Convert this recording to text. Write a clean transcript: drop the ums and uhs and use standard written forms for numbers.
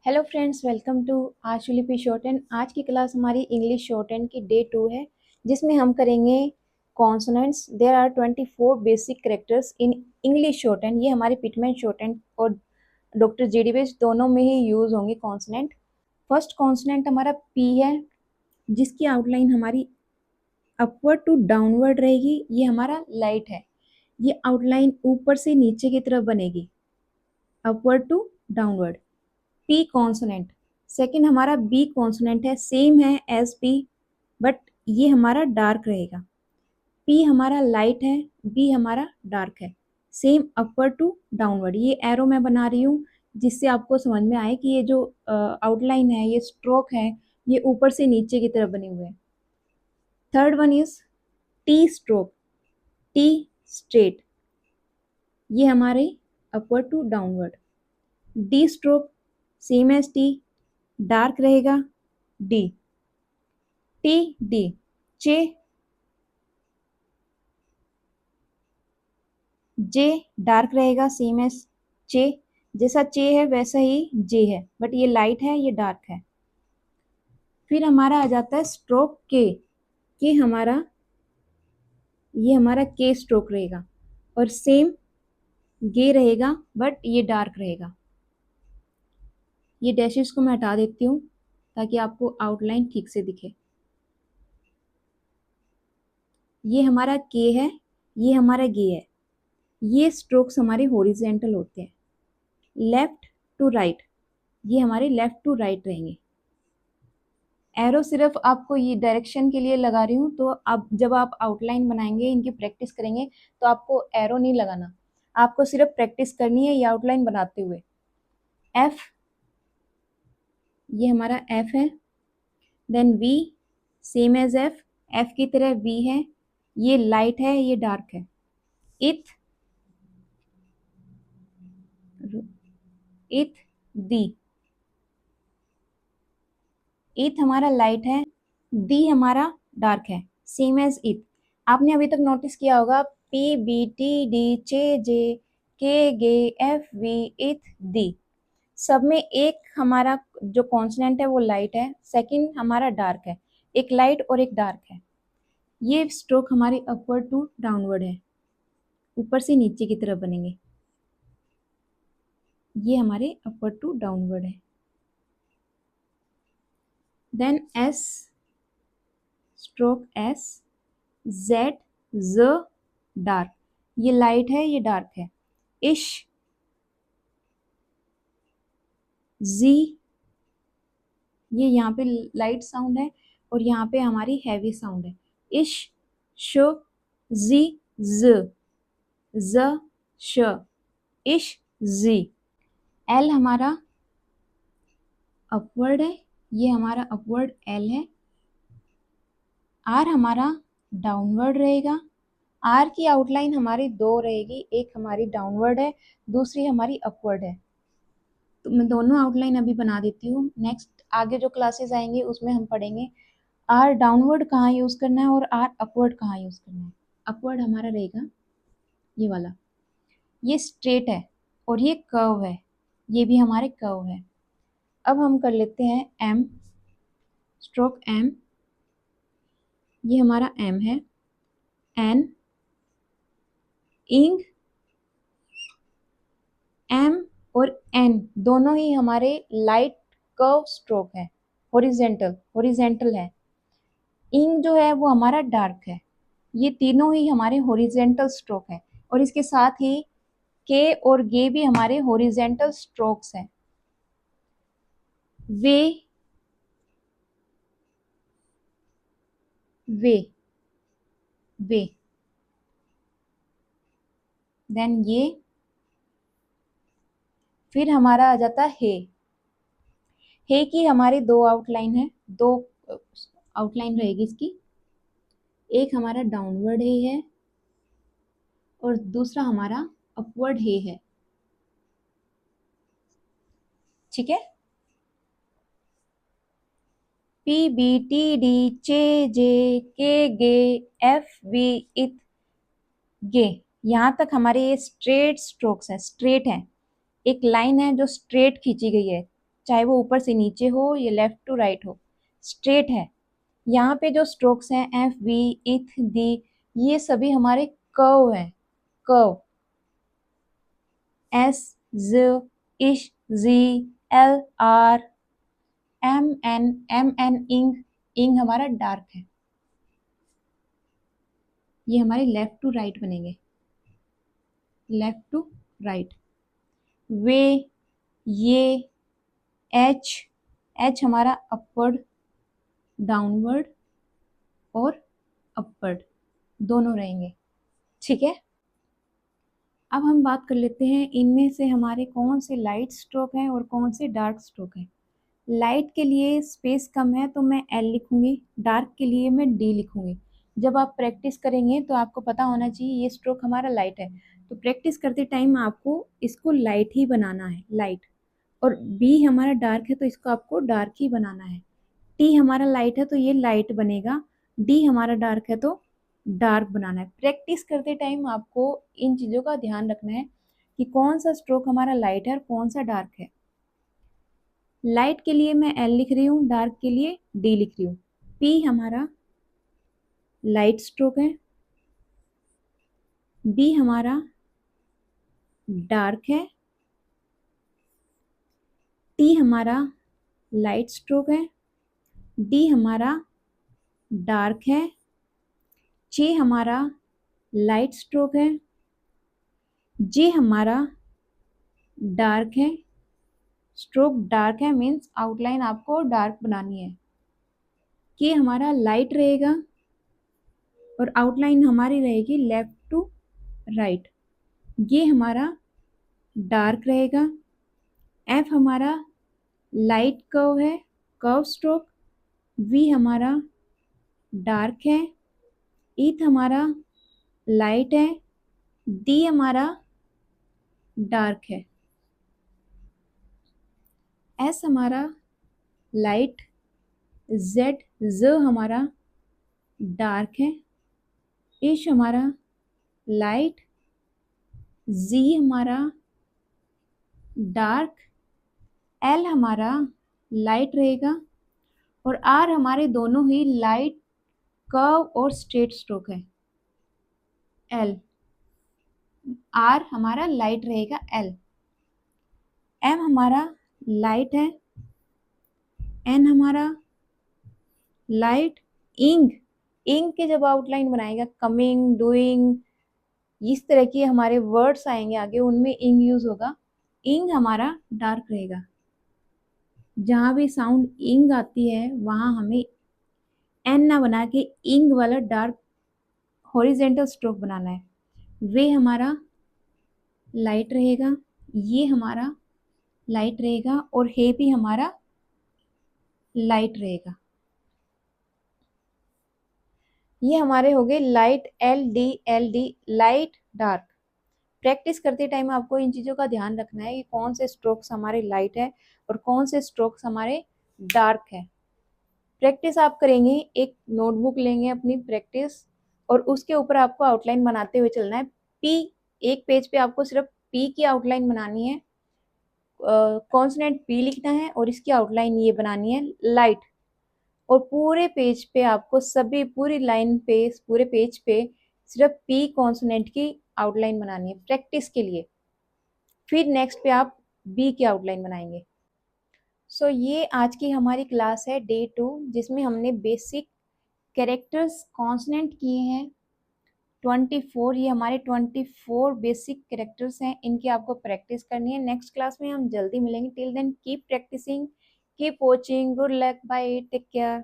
Hello friends, welcome to आशु लिपि shorthand. आज की क्लास हमारी इंग्लिश शॉर्ट हैंड की डे 2 है, जिसमें हम करेंगे consonants. There are 24 basic characters in English shorthand. ये हमारे पिटमैन शॉर्ट हैंड और डॉक्टर जीडी बेस दोनों में ही यूज होंगे कॉन्सोनेंट। फर्स्ट कॉन्सोनेंट हमारा पी है, जिसकी आउटलाइन हमारी अपवर्ड टू डाउनवर्ड रहेगी। ये हमारा लाइट है। ये आउटलाइन ऊपर से नीचे की तरफ बनेगी, upward to downward. P consonant second हमारा बी कॉन्सोनेंट है, सेम है एज पी, बट ये हमारा डार्क रहेगा। पी हमारा लाइट है, बी हमारा डार्क है। Same upward to downward. ये एरो मैं बना रही हूँ जिससे आपको समझ में आए कि ये जो आउटलाइन है, ये स्ट्रोक है, ये ऊपर से नीचे की तरफ बने हुए हैं। Third one is T stroke, T straight, ये हमारे upward to downward. D stroke same as T, dark रहेगा D. T D chay, J dark रहेगा सेम एज चे। जैसा चे है वैसा ही जे है, बट ये लाइट है, ये डार्क है। फिर हमारा आ जाता है स्ट्रोक के हमारा, ये हमारा के स्ट्रोक रहेगा और सेम गे रहेगा, बट ये डार्क रहेगा। ये डैशेस को मैं हटा देती हूँ ताकि आपको आउटलाइन ठीक से दिखे। ये हमारा के है, ये हमारा गे है। ये स्ट्रोक्स हमारे हॉरिजेंटल होते हैं, लेफ्ट टू राइट। ये हमारे लेफ्ट टू राइट रहेंगे। एरो सिर्फ आपको ये डायरेक्शन के लिए लगा रही हूँ, तो अब जब आप आउटलाइन बनाएंगे, इनकी प्रैक्टिस करेंगे, तो आपको एरो नहीं लगाना। आपको सिर्फ प्रैक्टिस करनी है ये आउटलाइन बनाते हुए। एफ, ये हमारा एफ है। Then V, same as F, F की तरह वी है। ये लाइट है, ये डार्क है। इथ, इथ दी, इथ हमारा लाइट है, दी हमारा डार्क है, सेम एज इथ। आपने अभी तक नोटिस किया होगा P B T D chay जे के गे एफ वी इथ दी, सब में एक हमारा जो कॉन्सोनेंट है वो लाइट है, सेकंड हमारा डार्क है। एक लाइट और एक डार्क है। ये स्ट्रोक हमारे अपवर्ड टू डाउनवर्ड है, ऊपर से नीचे की तरफ बनेंगे। ये हमारे अपवर्ड टू डाउनवर्ड है। Then S stroke S, Z ज डार्क, ये लाइट है, ये डार्क है। इश, जी, ये यहाँ पे लाइट साउंड है और यहाँ पे हमारी हैवी साउंड है। इश, शो, जी, ज, श, इश, जी। एल हमारा अपवर्ड है, ये हमारा अपवर्ड एल है। आर हमारा डाउनवर्ड रहेगा। आर की आउटलाइन हमारी दो रहेगी, एक हमारी डाउनवर्ड है, दूसरी हमारी अपवर्ड है। तो मैं दोनों आउटलाइन अभी बना देती हूँ। नेक्स्ट आगे जो क्लासेस आएंगे उसमें हम पढ़ेंगे आर डाउनवर्ड कहाँ यूज करना है और आर अपवर्ड कहाँ यूज करना है। अपवर्ड हमारा रहेगा ये वाला। ये स्ट्रेट है और ये कर्व है, ये भी हमारे कर्व है। अब हम कर लेते हैं एम स्ट्रोक एम, ये हमारा एम है। एन, इंग, एम और एन दोनों ही हमारे लाइट कर्व स्ट्रोक है, हॉरिजेंटल हॉरिजेंटल है। इंग जो है वो हमारा डार्क है। ये तीनों ही हमारे हॉरिजेंटल स्ट्रोक है और इसके साथ ही के और गे भी हमारे हॉरिजेंटल स्ट्रोक्स हैं। वे, वे, वे, देन ये, फिर हमारा आ जाता है हे की हमारी दो आउटलाइन है, दो आउटलाइन रहेगी इसकी। एक हमारा डाउनवर्ड हे है और दूसरा हमारा अपवर्ड हे है। ठीक है। P B T D chay जे के गे एफ वी इथ गे, यहां तक हमारे ये स्ट्रेट स्ट्रोक्स हैं, स्ट्रेट है। एक लाइन है जो स्ट्रेट खींची गई है, चाहे वो ऊपर से नीचे हो या लेफ्ट टू राइट हो, स्ट्रेट है। यहाँ पे जो स्ट्रोक्स हैं एफ बी इथ दी, ये सभी हमारे कर्व हैं, कर्व। एस ज ish G L R M N ing, ing हमारा डार्क है। ये हमारे लेफ्ट टू राइट बनेंगे, लेफ्ट टू राइट। वे, ये, एच, एच हमारा अपवर्ड, डाउनवर्ड और अपवर्ड दोनों रहेंगे, ठीक है। अब हम बात कर लेते हैं इनमें से हमारे कौन से लाइट स्ट्रोक हैं और कौन से डार्क स्ट्रोक हैं। लाइट के लिए स्पेस कम है तो मैं एल लिखूंगी, डार्क के लिए मैं डी लिखूंगी। जब आप प्रैक्टिस करेंगे तो आपको पता होना चाहिए ये स्ट्रोक हमारा लाइट है, तो प्रैक्टिस करते टाइम आपको इसको लाइट ही बनाना है, लाइट। और बी हमारा डार्क है तो इसको आपको डार्क ही बनाना है। टी हमारा लाइट है तो ये लाइट बनेगा, डी हमारा डार्क है तो डार्क बनाना है। प्रैक्टिस करते टाइम आपको इन चीज़ों का ध्यान रखना है कि कौन सा स्ट्रोक हमारा लाइट है और कौन सा डार्क है। लाइट के लिए मैं एल लिख रही हूँ, डार्क के लिए डी लिख रही हूँ। पी हमारा लाइट स्ट्रोक है, बी हमारा डार्क है, टी हमारा लाइट स्ट्रोक है, डी हमारा डार्क है, जे हमारा लाइट स्ट्रोक है, जे हमारा डार्क है। स्ट्रोक डार्क है मीन्स आउटलाइन आपको डार्क बनानी है। के हमारा लाइट रहेगा और आउटलाइन हमारी रहेगी लेफ्ट टू राइट। ये हमारा डार्क रहेगा। एफ हमारा लाइट कर्व है, कर्व स्ट्रोक। वी हमारा डार्क है। ईथ हमारा लाइट है। डी हमारा डार्क है। एस हमारा लाइट, जेड ज हमारा डार्क है। इश हमारा लाइट, जी हमारा डार्क, एल हमारा लाइट रहेगा और आर हमारे दोनों ही लाइट कर्व और स्ट्रेट स्ट्रोक है। एल, आर हमारा लाइट रहेगा एल। एम हमारा लाइट है। एन हमारा लाइट। इंग, इंग के जब आउटलाइन बनाएगा कमिंग, डूइंग, इस तरह के हमारे वर्ड्स आएंगे आगे, उनमें इंग यूज होगा। इंग हमारा डार्क रहेगा। जहां भी साउंड इंग आती है वहां हमें एन ना बना के इंग वाला डार्क हॉरिजेंटल स्ट्रोक बनाना है। वे हमारा लाइट रहेगा, ये हमारा लाइट रहेगा और हे भी हमारा लाइट रहेगा। ये हमारे हो गए light, L D, light dark. Practice करते टाइम आपको इन चीज़ों का ध्यान रखना है कि कौन से स्ट्रोक्स हमारे लाइट है और कौन से स्ट्रोक्स हमारे डार्क है। प्रैक्टिस आप करेंगे, एक नोटबुक लेंगे अपनी प्रैक्टिस और उसके ऊपर आपको आउटलाइन बनाते हुए चलना है। पी, एक पेज पे आपको सिर्फ पी की आउटलाइन बनानी है, कॉन्सोनेंट पी लिखना है और इसकी आउटलाइन ये बनानी है लाइट। और पूरे पेज पे आपको सभी पूरी लाइन पे पूरे पेज पे सिर्फ पी कॉन्सोनेंट की आउटलाइन बनानी है प्रैक्टिस के लिए। फिर नेक्स्ट पे आप बी की आउटलाइन बनाएंगे। सो ये आज की हमारी क्लास है डे 2, जिसमें हमने बेसिक कैरेक्टर्स कॉन्सोनेंट किए हैं 24। ये हमारे 24 बेसिक कैरेक्टर्स हैं, इनकी आपको प्रैक्टिस करनी है। नेक्स्ट क्लास में हम जल्दी मिलेंगे। Till then keep practicing, keep watching, good luck, bye, take care.